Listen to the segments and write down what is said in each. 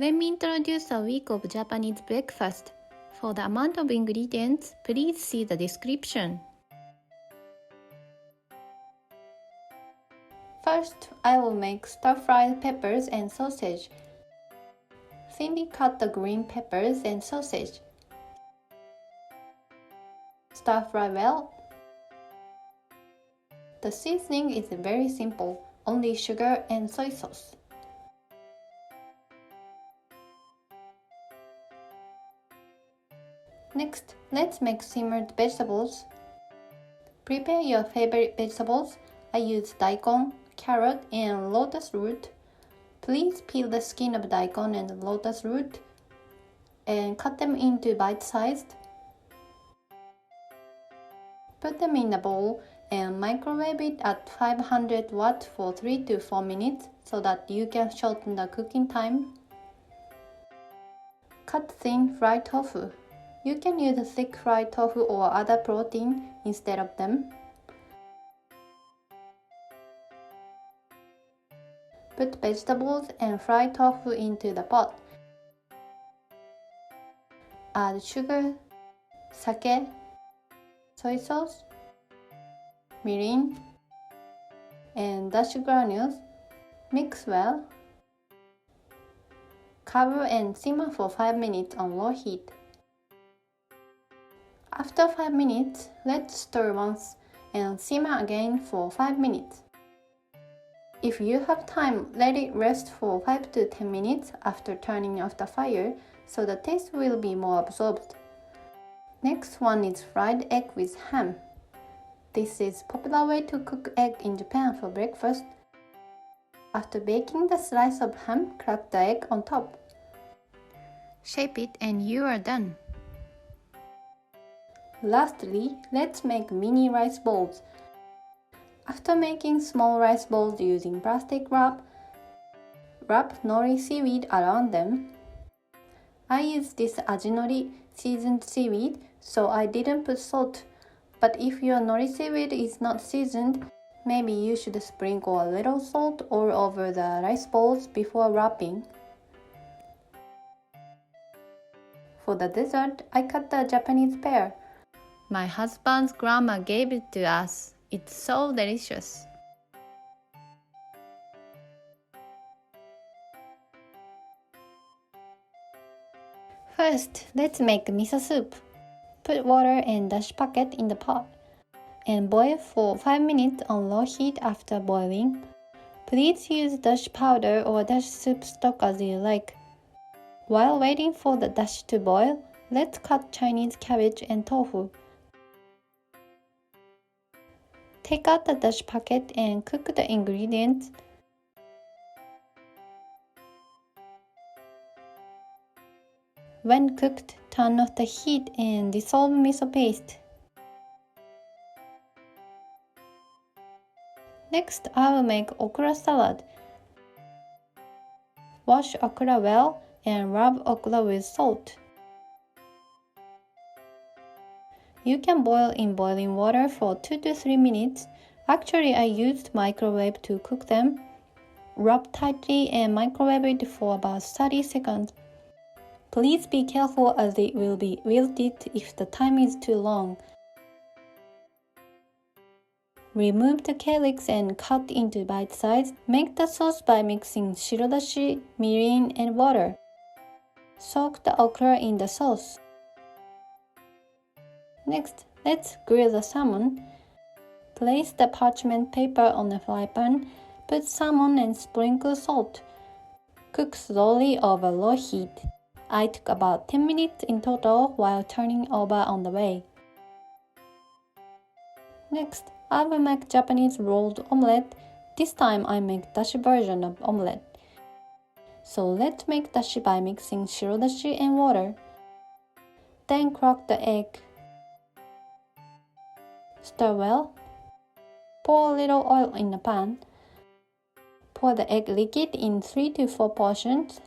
Let me introduce a week of Japanese breakfast. For the amount of ingredients, please see the description. First, I will make stir-fried peppers and sausage. Thinly cut the green peppers and sausage. Stir-fry well. The seasoning is very simple, only sugar and soy sauce. Next, let's make simmered vegetables. Prepare your favorite vegetables. I use daikon, carrot, and lotus root. Please peel the skin of daikon and lotus root and cut them into bite-sized. Put them in a bowl and microwave it at 500 watts for 3 to 4 minutes so that you can shorten the cooking time. Cut thin fried tofu. You can use thick fried tofu or other protein instead of them. Put vegetables and fried tofu into the pot. Add sugar, sake, soy sauce, mirin, and dashi granules. Mix well. Cover and simmer for 5 minutes on low heat. After 5 minutes, let's stir once and simmer again for 5 minutes. If you have time, let it rest for 5 to 10 minutes after turning off the fire so the taste will be more absorbed. Next one is fried egg with ham. This is a popular way to cook egg in Japan for breakfast. After baking the slice of ham, crack the egg on top. Shape it and you are done. Lastly, let's make mini rice balls. After making small rice balls using plastic wrap, wrap nori seaweed around them. I use this Nori seasoned seaweed, so I didn't put salt. But if your nori seaweed is not seasoned, maybe you should sprinkle a little salt all over the rice balls before wrapping. For the dessert, I cut the Japanese pear. My husband's grandma gave it to us. It's so delicious. First, let's make miso soup. Put water and dashi packet in the pot and boil for 5 minutes on low heat after boiling. Please use dashi powder or dashi soup stock as you like. While waiting for the dashi to boil, let's cut Chinese cabbage and tofu. Take out the dashi packet and cook the ingredients. When cooked, turn off the heat and dissolve miso paste. Next, I will make okra salad. Wash okra well and rub okra with salt. You can boil in boiling water for 2 to 3 minutes. Actually, I used microwave to cook them. Rub tightly and microwave it for about 30 seconds. Please be careful as it will be wilted if the time is too long. Remove the calyx and cut into bite size. Make the sauce by mixing shirodashi, mirin, and water. Soak the okra in the sauce. Next, let's grill the salmon. Place the parchment paper on a fry pan. Put salmon and sprinkle salt. Cook slowly over low heat. I took about 10 minutes in total while turning over on the way. Next, I will make Japanese rolled omelette. This time I make dashi version of omelette. So let's make dashi by mixing shirodashi and water. Then crack the egg. Stir well. Pour a little oil in the pan. Pour the egg liquid in 3 to 4 portions.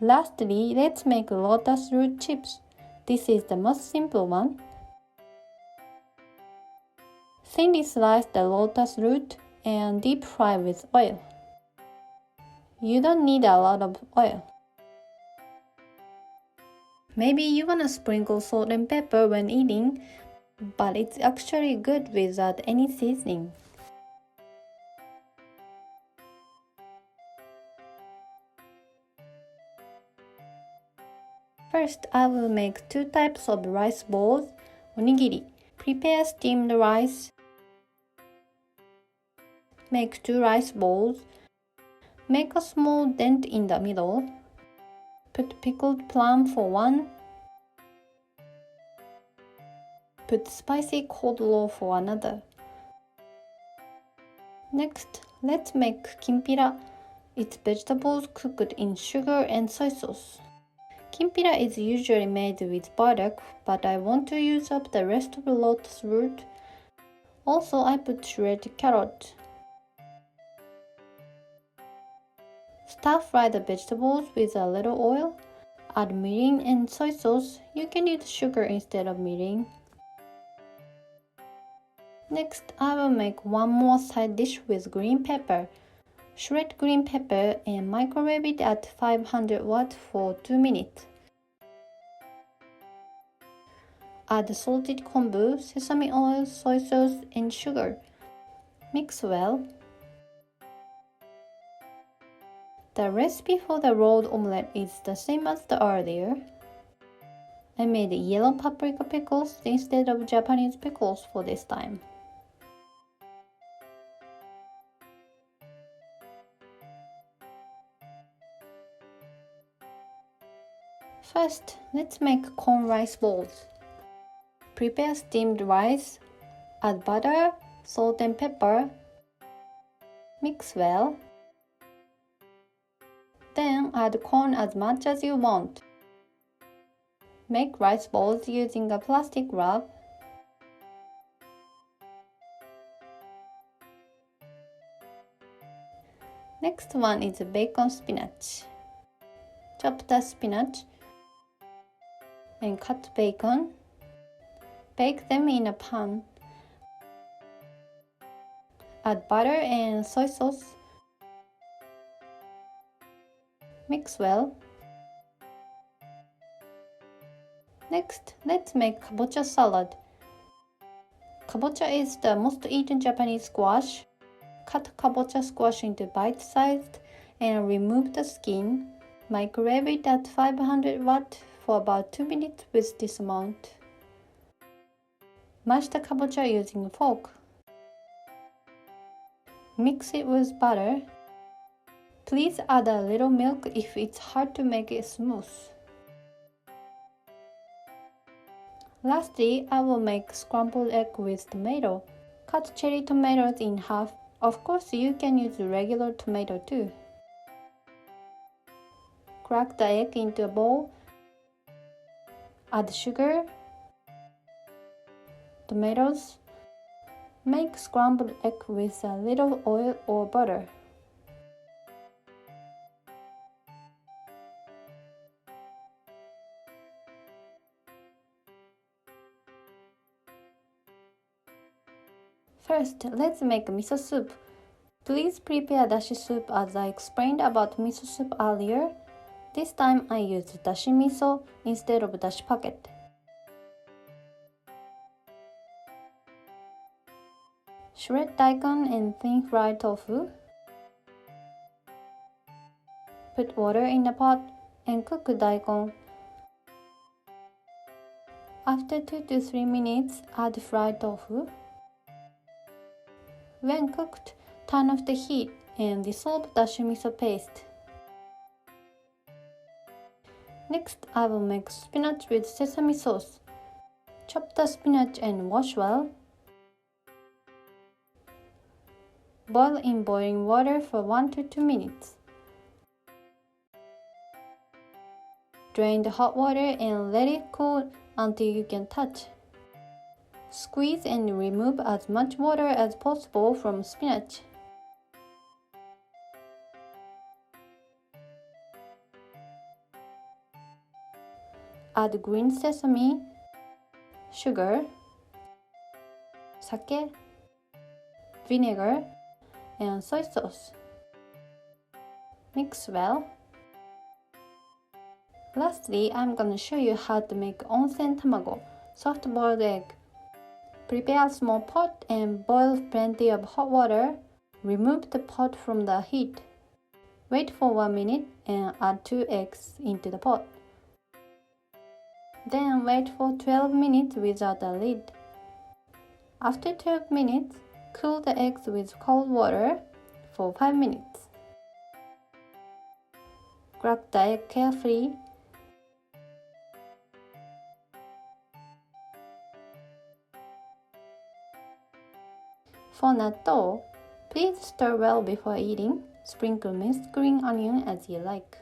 Lastly, let's make lotus root chips. This is the most simple one. Thinly slice the lotus root and deep fry with oil. You don't need a lot of oil. Maybe you wanna sprinkle salt and pepper when eating, but it's actually good without any seasoning. First, I will make 2 types of rice balls, onigiri. Prepare steamed rice. Make 2 rice balls. Make a small dent in the middle. Put pickled plum for 1. Put spicy coleslaw for another. Next, let's make kimpira. It's vegetables cooked in sugar and soy sauce. Kimpira is usually made with burdock, but I want to use up the rest of the lotus root. Also, I put shredded carrot. Stir fry the vegetables with a little oil. Add mirin and soy sauce. You can use sugar instead of mirin. Next, I will make one more side dish with green pepper. Shred green pepper and microwave it at 500 watts for 2 minutes. Add salted kombu, sesame oil, soy sauce, and sugar. Mix well. The recipe for the rolled omelette is the same as the earlier. I made yellow paprika pickles instead of Japanese pickles for this time. First, let's make corn rice balls. Prepare steamed rice. Add butter, salt and pepper. Mix well. Then add corn as much as you want. Make rice balls using a plastic wrap. Next one is bacon spinach. Chop the spinach and cut bacon. Bake them in a pan. Add butter and soy sauce. Mix well. Next, let's make kabocha salad. Kabocha is the most eaten Japanese squash. Cut kabocha squash into bite-sized and remove the skin. Microwave it at 500 watts for about 2 minutes with this amount. Mash the kabocha using a fork. Mix it with butter. Please add a little milk if it's hard to make it smooth. Lastly, I will make scrambled egg with tomato. Cut cherry tomatoes in half. Of course, you can use regular tomato too. Crack the egg into a bowl. Add sugar, tomatoes. Make scrambled egg with a little oil or butter. First, let's make miso soup. Please prepare dashi soup as I explained about miso soup earlier. This time I used dashi miso instead of dashi packet. Shred daikon and thin fried tofu. Put water in a pot and cook daikon. After 2 to 3 minutes, add fried tofu. When cooked, turn off the heat and dissolve dashi miso paste. Next, I will make spinach with sesame sauce. Chop the spinach and wash well. Boil in boiling water for 1 to 2 minutes. Drain the hot water and let it cool until you can touch. Squeeze and remove as much water as possible from spinach. Add green sesame, sugar, sake, vinegar, and soy sauce. Mix well. Lastly, I'm gonna show you how to make onsen tamago, soft-boiled egg. Prepare a small pot and boil plenty of hot water. Remove the pot from the heat. Wait for 1 minute and add 2 eggs into the pot. Then wait for 12 minutes without a lid. After 12 minutes, cool the eggs with cold water for 5 minutes. Crack the egg carefully. For natto, please stir well before eating. Sprinkle minced green onion as you like.